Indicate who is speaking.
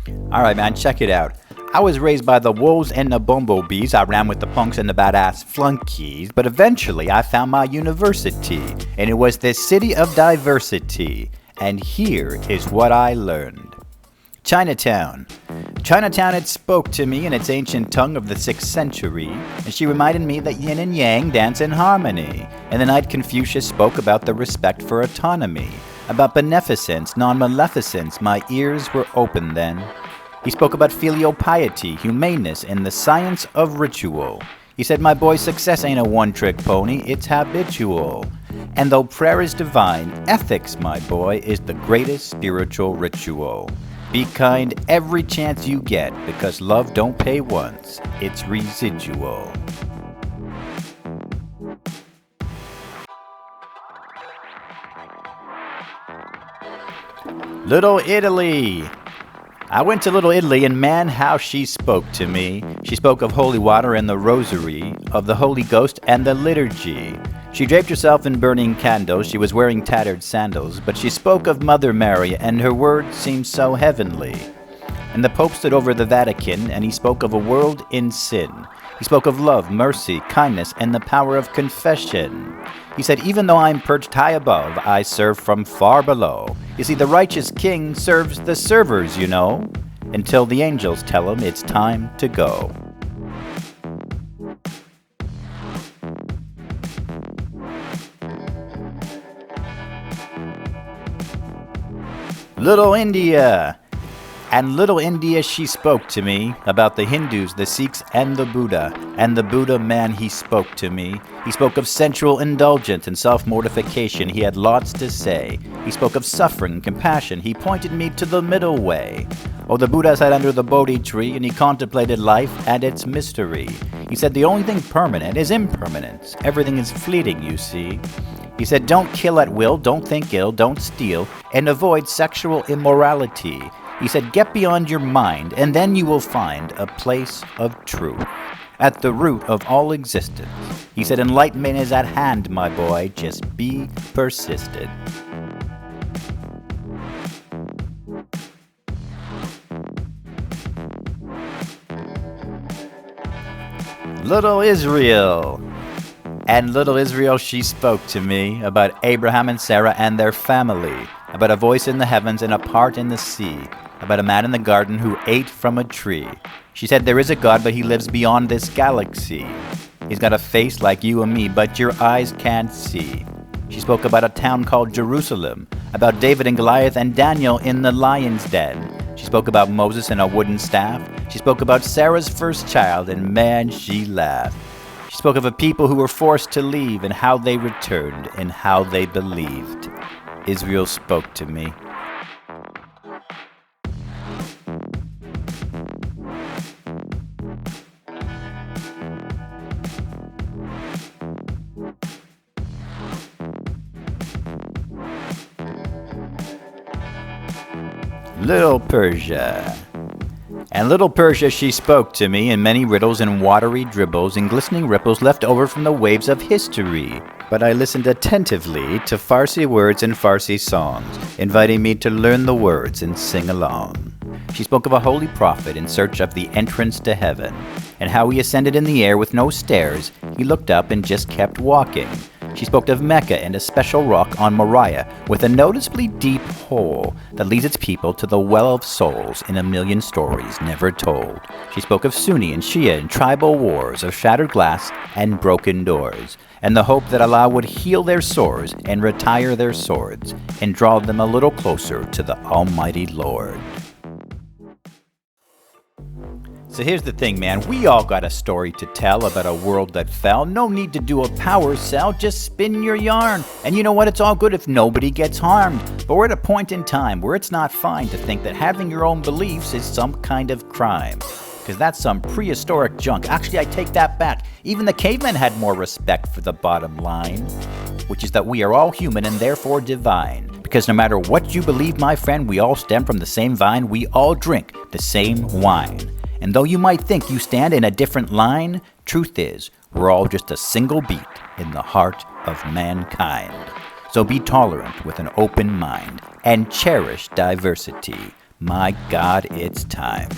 Speaker 1: Alright, man, check it out. I was raised by the wolves and the bumblebees. I ran with the punks and the badass flunkies. But eventually I found my university, and it was this city of diversity. And here is what I learned. Chinatown. Chinatown, it spoke to me in its ancient tongue of the 6th century, and she reminded me that yin and yang dance in harmony. And the night Confucius spoke about the respect for autonomy, about beneficence, non-maleficence. My ears were open then. He spoke about filial piety, humaneness, and the science of ritual. He said, my boy, success ain't a one-trick pony, it's habitual. And though prayer is divine, ethics, my boy, is the greatest spiritual ritual. Be kind every chance you get, because love don't pay once, it's residual. Little Italy. I went to Little Italy, and man, how she spoke to me. She spoke of holy water and the rosary, of the Holy Ghost and the liturgy. She draped herself in burning candles, she was wearing tattered sandals, but she spoke of Mother Mary, and her words seemed so heavenly. And the Pope stood over the Vatican, and he spoke of a world in sin. He spoke of love, mercy, kindness, and the power of confession. He said, even though I'm perched high above, I serve from far below. You see, the righteous king serves the servers, you know, until the angels tell him it's time to go. Little India. And Little India, she spoke to me about the Hindus, the Sikhs, and the Buddha. And the Buddha, man, he spoke to me. He spoke of sensual indulgence and self-mortification. He had lots to say. He spoke of suffering and compassion. He pointed me to the middle way. Oh, the Buddha sat under the Bodhi tree, and he contemplated life and its mystery. He said the only thing permanent is impermanence. Everything is fleeting, you see. He said, don't kill at will, don't think ill, don't steal, and avoid sexual immorality. He said, get beyond your mind, and then you will find a place of truth at the root of all existence. He said, enlightenment is at hand, my boy, just be persistent. Little Israel. And Little Israel, she spoke to me about Abraham and Sarah and their family, about a voice in the heavens and a part in the sea, about a man in the garden who ate from a tree. She said there is a God, but he lives beyond this galaxy. He's got a face like you and me, but your eyes can't see. She spoke about a town called Jerusalem, about David and Goliath and Daniel in the lion's den. She spoke about Moses and a wooden staff. She spoke about Sarah's first child, and man, she laughed. She spoke of a people who were forced to leave and how they returned and how they believed. Israel spoke to me. Little Persia. And Little Persia, she spoke to me in many riddles and watery dribbles and glistening ripples left over from the waves of history. But I listened attentively to Farsi words and Farsi songs, inviting me to learn the words and sing along. She spoke of a holy prophet in search of the entrance to heaven, and how he ascended in the air with no stairs. He looked up and just kept walking. She spoke of Mecca and a special rock on Moriah with a noticeably deep hole that leads its people to the well of souls in a million stories never told. She spoke of Sunni and Shia and tribal wars, of shattered glass and broken doors, and the hope that Allah would heal their sores and retire their swords and draw them a little closer to the Almighty Lord. So here's the thing, man. We all got a story to tell about a world that fell. No need to do a power sell. Just spin your yarn. And you know what? It's all good if nobody gets harmed. But we're at a point in time where it's not fine to think that having your own beliefs is some kind of crime. Because that's some prehistoric junk. Actually, I take that back. Even the cavemen had more respect for the bottom line, which is that we are all human and therefore divine. Because no matter what you believe, my friend, we all stem from the same vine. We all drink the same wine. And though you might think you stand in a different line, truth is, we're all just a single beat in the heart of mankind. So be tolerant with an open mind and cherish diversity, My God, it's time.